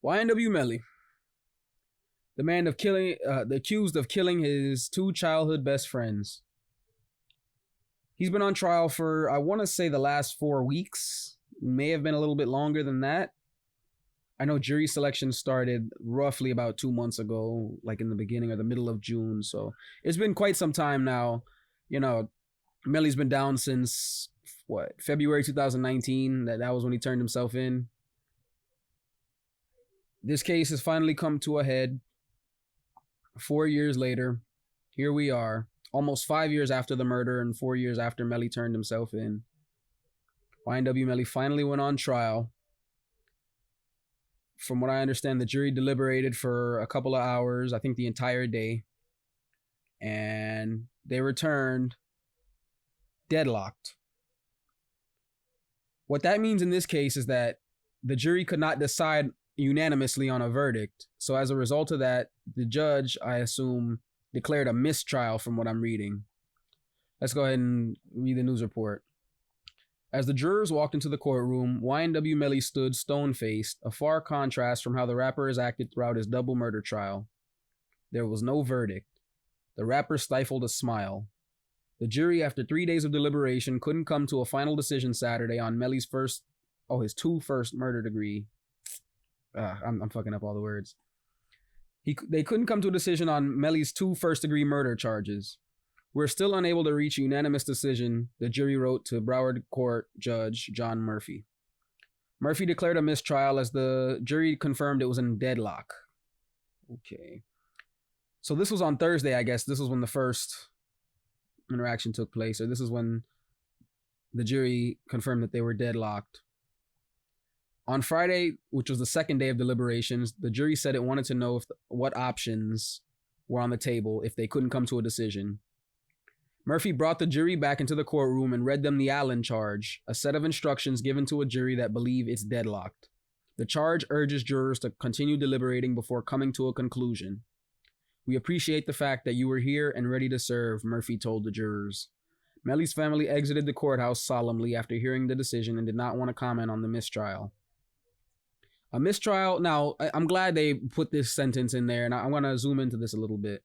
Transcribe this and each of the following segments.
YNW Melly, the accused of killing his two childhood best friends. He's been on trial for, I want to say, the last 4 weeks. May have been a little bit longer than that. I know jury selection started roughly about 2 months ago, like in the beginning or the middle of June. So it's been quite some time now. You know, Melly's been down since, February 2019. That was when he turned himself in. This case has finally come to a head. 4 years later, here we are. Almost 5 years after the murder and 4 years after Melly turned himself in. YNW Melly finally went on trial. From what I understand, the jury deliberated for a couple of hours, I think the entire day. And they returned deadlocked. What that means in this case is that the jury could not decide unanimously on a verdict. So as a result of that, the judge, I assume, declared a mistrial from what I'm reading. Let's go ahead and read the news report. As the jurors walked into the courtroom, YNW Melly stood stone-faced, a far contrast from how the rapper has acted throughout his double murder trial. There was no verdict. The rapper stifled a smile. The jury, after 3 days of deliberation, couldn't come to a final decision Saturday on Melly's his two first murder degree. I'm fucking up all the words. They couldn't come to a decision on Melly's 2 first-degree murder charges. We're still unable to reach a unanimous decision, the jury wrote to Broward Court Judge John Murphy. Murphy declared a mistrial as the jury confirmed it was in deadlock. Okay. So this was on Thursday, I guess. This was when the first interaction took place, or this is when the jury confirmed that they were deadlocked. On Friday, which was the second day of deliberations, the jury said it wanted to know what options were on the table if they couldn't come to a decision. Murphy brought the jury back into the courtroom and read them the Allen charge, a set of instructions given to a jury that believe it's deadlocked. The charge urges jurors to continue deliberating before coming to a conclusion. We appreciate the fact that you were here and ready to serve, Murphy told the jurors. Melly's family exited the courthouse solemnly after hearing the decision and did not want to comment on the mistrial. A mistrial, now, I'm glad they put this sentence in there, and I want to zoom into this a little bit.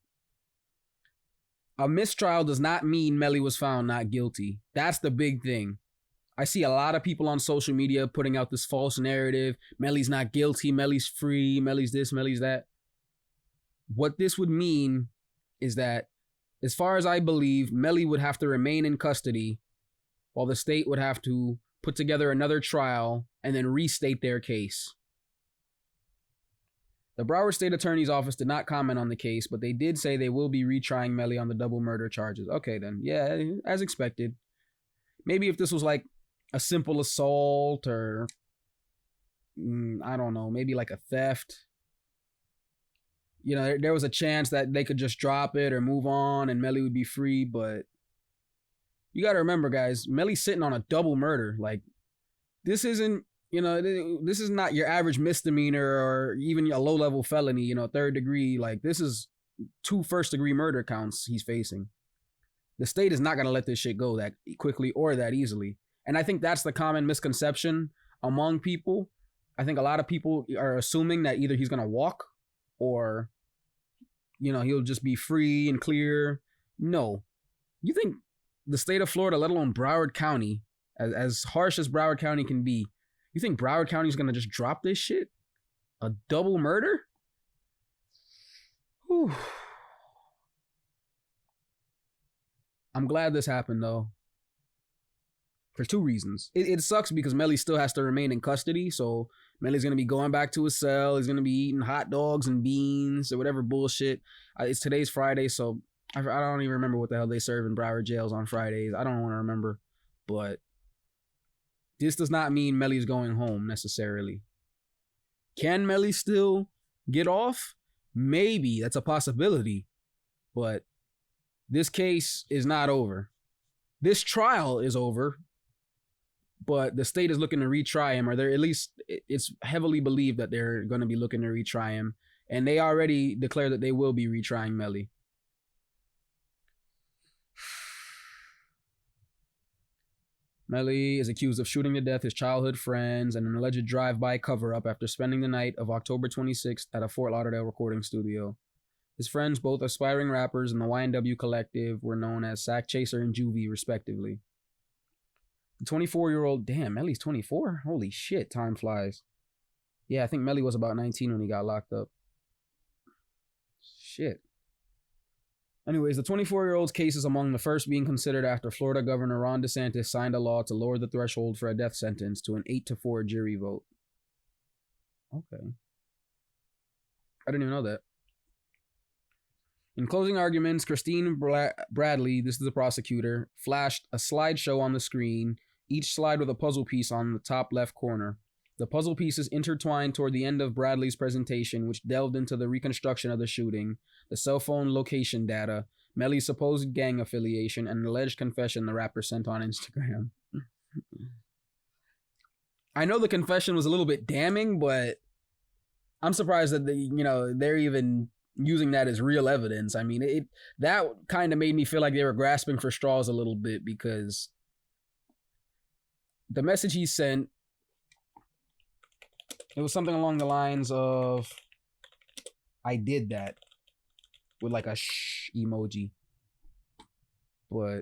A mistrial does not mean Melly was found not guilty. That's the big thing. I see a lot of people on social media putting out this false narrative. Melly's not guilty. Melly's free. Melly's this. Melly's that. What this would mean is that, as far as I believe, Melly would have to remain in custody while the state would have to put together another trial and then restate their case. The Broward State Attorney's Office did not comment on the case, but they did say they will be retrying Melly on the double murder charges. Okay, then. Yeah, as expected. Maybe if this was like a simple assault or, I don't know, maybe like a theft. You know, there was a chance that they could just drop it or move on and Melly would be free, but you got to remember, guys, Melly's sitting on a double murder. Like, this isn't, you know, this is not your average misdemeanor or even a low-level felony, you know, 3rd degree. Like, this is 2 first-degree murder counts he's facing. The state is not going to let this shit go that quickly or that easily. And I think that's the common misconception among people. I think a lot of people are assuming that either he's going to walk or, you know, he'll just be free and clear. No. You think the state of Florida, let alone Broward County, as harsh as Broward County can be, you think Broward County is going to just drop this shit? A double murder? Whew. I'm glad this happened, though. For 2 reasons. It sucks because Melly still has to remain in custody, so Melly's going to be going back to his cell. He's going to be eating hot dogs and beans or whatever bullshit. It's today's Friday, so I don't even remember what the hell they serve in Broward jails on Fridays. I don't want to remember, but this does not mean Melly's going home necessarily. Can Melly still get off? Maybe. That's a possibility. But this case is not over. This trial is over. But the state is looking to retry him, or they're at least, it's heavily believed that they're going to be looking to retry him. And they already declared that they will be retrying Melly. Melly is accused of shooting to death his childhood friends and an alleged drive-by cover-up after spending the night of October 26th at a Fort Lauderdale recording studio. His friends, both aspiring rappers in the YNW collective, were known as Sack Chaser and Juvie, respectively. The 24-year-old... Damn, Melly's 24? Holy shit, time flies. Yeah, I think Melly was about 19 when he got locked up. Shit. Anyways, the 24-year-old's case is among the first being considered after Florida Governor Ron DeSantis signed a law to lower the threshold for a death sentence to an 8-4 jury vote. Okay. I didn't even know that. In closing arguments, Christine Bradley, this is the prosecutor, flashed a slideshow on the screen, each slide with a puzzle piece on the top left corner. The puzzle pieces intertwined toward the end of Bradley's presentation, which delved into the reconstruction of the shooting, the cell phone location data, Melly's supposed gang affiliation, and an alleged confession the rapper sent on Instagram. I know the confession was a little bit damning, but I'm surprised that they're even using that as real evidence. I mean, that kind of made me feel like they were grasping for straws a little bit, because the message he sent, it was something along the lines of, I did that, with like a shh emoji. But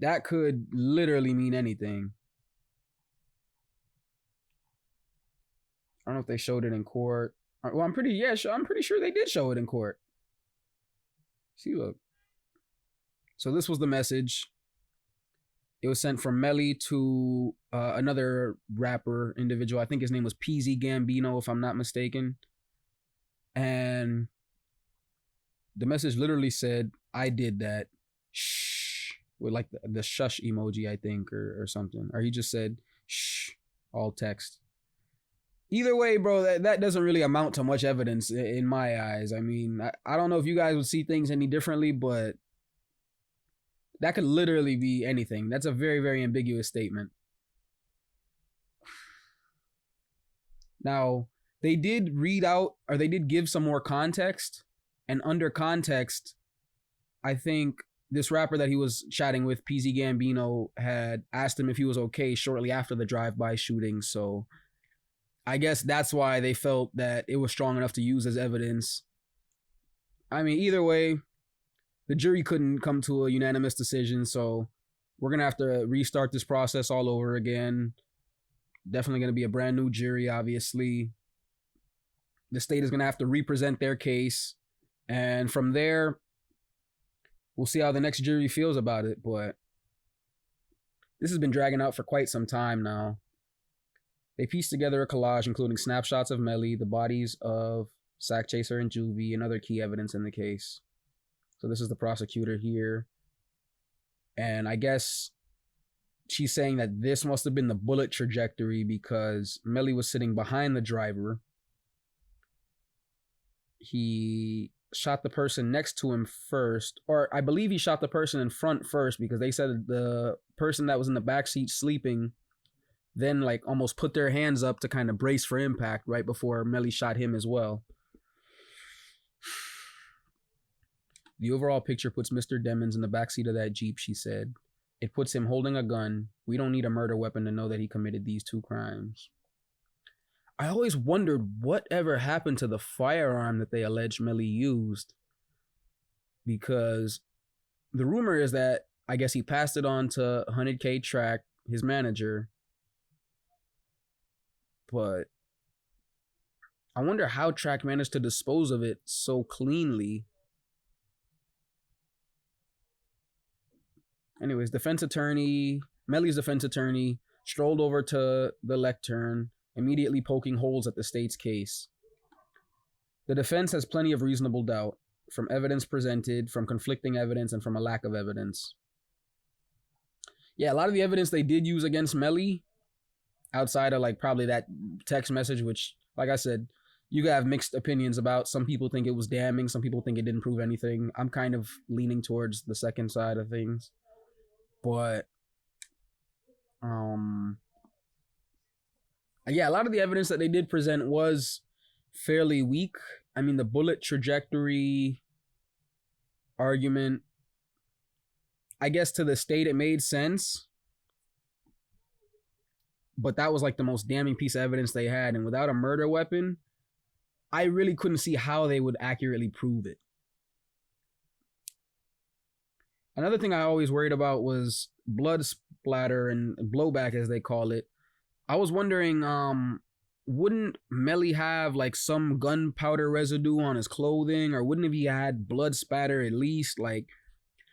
that could literally mean anything. I don't know if they showed it in court. Well, I'm pretty sure they did show it in court. See, look. So this was the message. It was sent from Melly to another rapper individual. I think his name was PZ Gambino, if I'm not mistaken. And the message literally said, I did that. Shh. With like the shush emoji, I think, or something. Or he just said, shh, all text. Either way, bro, that doesn't really amount to much evidence in my eyes. I mean, I don't know if you guys would see things any differently, but that could literally be anything. That's a very, very ambiguous statement. Now, they did read out, or they did give some more context. And under context, I think this rapper that he was chatting with, PZ Gambino, had asked him if he was okay shortly after the drive-by shooting. So I guess that's why they felt that it was strong enough to use as evidence. I mean, either way, the jury couldn't come to a unanimous decision, so we're going to have to restart this process all over again. Definitely going to be a brand new jury, obviously. The state is going to have to represent their case, and from there, we'll see how the next jury feels about it, but this has been dragging out for quite some time now. They pieced together a collage including snapshots of Melly, the bodies of Sack Chaser and Juvie, and other key evidence in the case. So this is the prosecutor here. And I guess she's saying that this must have been the bullet trajectory because Melly was sitting behind the driver. He shot the person next to him first, or I believe he shot the person in front first, because they said the person that was in the backseat sleeping then like almost put their hands up to kind of brace for impact right before Melly shot him as well. The overall picture puts Mr. Demmons in the backseat of that Jeep, she said. It puts him holding a gun. We don't need a murder weapon to know that he committed these two crimes. I always wondered whatever happened to the firearm that they alleged Melly used. Because the rumor is that I guess he passed it on to 100K Track, his manager. But I wonder how Track managed to dispose of it so cleanly. Anyways, Melly's defense attorney strolled over to the lectern, immediately poking holes at the state's case. The defense has plenty of reasonable doubt, from evidence presented, from conflicting evidence, and from a lack of evidence. Yeah, a lot of the evidence they did use against Melly, outside of like probably that text message, which, like I said, you have mixed opinions about. Some people think it was damning, some people think it didn't prove anything. I'm kind of leaning towards the second side of things. But yeah, a lot of the evidence that they did present was fairly weak. I mean, the bullet trajectory argument, I guess to the state it made sense, but that was like the most damning piece of evidence they had. And without a murder weapon, I really couldn't see how they would accurately prove it. Another thing I always worried about was blood splatter and blowback, as they call it. I was wondering, wouldn't Melly have like some gunpowder residue on his clothing, or wouldn't he had blood spatter at least? Like,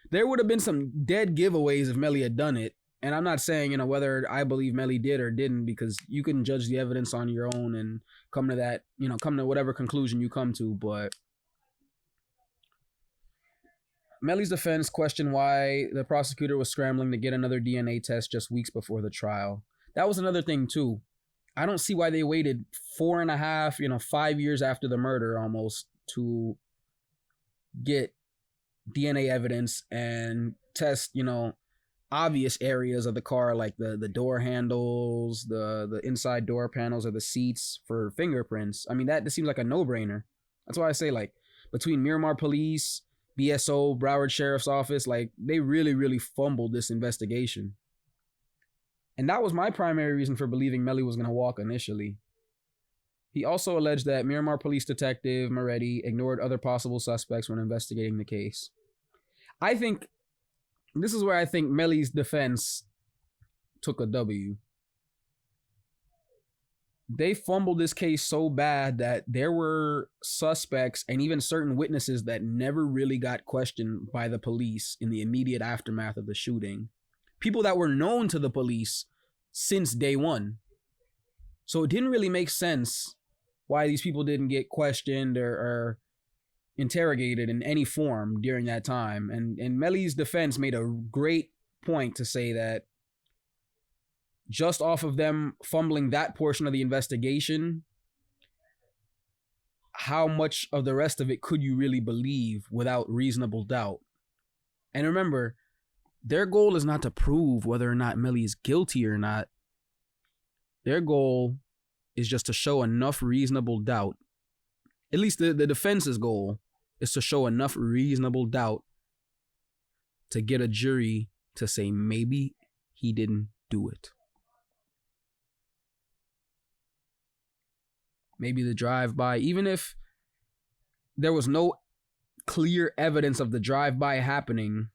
there would have been some dead giveaways if Melly had done it. And I'm not saying, you know, whether I believe Melly did or didn't, because you can judge the evidence on your own and come to that, you know, come to whatever conclusion you come to. But Melly's defense questioned why the prosecutor was scrambling to get another DNA test just weeks before the trial. That was another thing too. I don't see why they waited 4.5, 5 years after the murder almost to get DNA evidence and test, obvious areas of the car, like the door handles, the inside door panels, or the seats for fingerprints. I mean, that seems like a no-brainer. That's why I say, like, between Miramar Police, BSO, Broward Sheriff's Office, like, they really, really fumbled this investigation. And that was my primary reason for believing Melly was going to walk initially. He also alleged that Miramar Police Detective Moretti ignored other possible suspects when investigating the case. I think this is where I think Melly's defense took a W. They fumbled this case so bad that there were suspects and even certain witnesses that never really got questioned by the police in the immediate aftermath of the shooting. People that were known to the police since day one. So it didn't really make sense why these people didn't get questioned or interrogated in any form during that time. And Melly's defense made a great point to say that just off of them fumbling that portion of the investigation, how much of the rest of it could you really believe without reasonable doubt? And remember, their goal is not to prove whether or not Melly is guilty or not. Their goal is just to show enough reasonable doubt. At least the defense's goal is to show enough reasonable doubt to get a jury to say maybe he didn't do it. Maybe the drive-by, even if there was no clear evidence of the drive-by happening,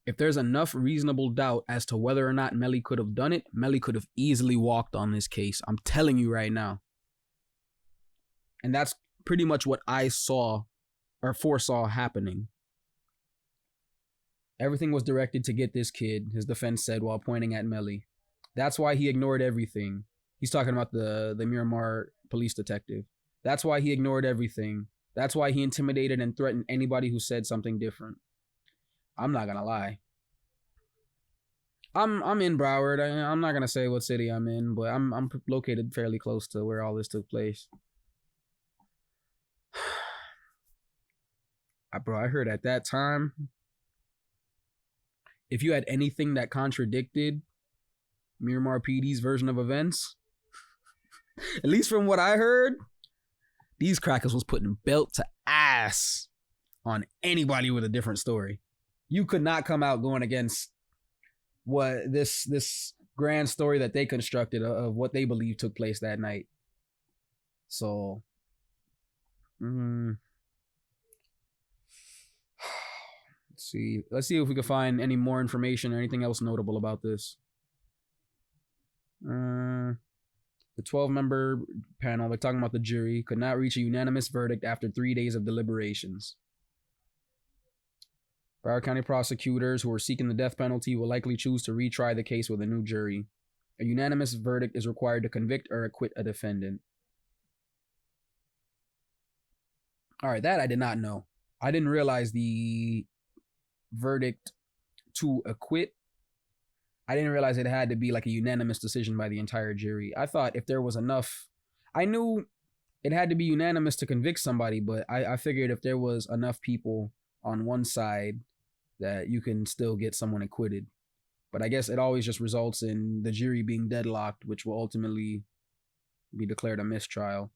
if there's enough reasonable doubt as to whether or not Melly could have done it, Melly could have easily walked on this case. I'm telling you right now. And that's pretty much what I saw or foresaw happening. Everything was directed to get this kid, his defense said while pointing at Melly. That's why he ignored everything. He's talking about the Miramar police detective. That's why he ignored everything. That's why he intimidated and threatened anybody who said something different. I'm not gonna lie. I'm in Broward. I'm not gonna say what city I'm in, but I'm located fairly close to where all this took place. I heard at that time, if you had anything that contradicted Miramar PD's version of events, at least from what I heard, these crackers was putting belt to ass on anybody with a different story. You could not come out going against what this grand story that they constructed of what they believe took place that night. So, let's see if we can find any more information or anything else notable about this. The 12-member panel, they're talking about the jury, could not reach a unanimous verdict after 3 days of deliberations. Broward County prosecutors who are seeking the death penalty will likely choose to retry the case with a new jury. A unanimous verdict is required to convict or acquit a defendant. All right, that I did not know. I didn't realize the verdict to acquit. I didn't realize it had to be like a unanimous decision by the entire jury. I thought if there was enough, I knew it had to be unanimous to convict somebody, but I figured if there was enough people on one side that you can still get someone acquitted. But I guess it always just results in the jury being deadlocked, which will ultimately be declared a mistrial.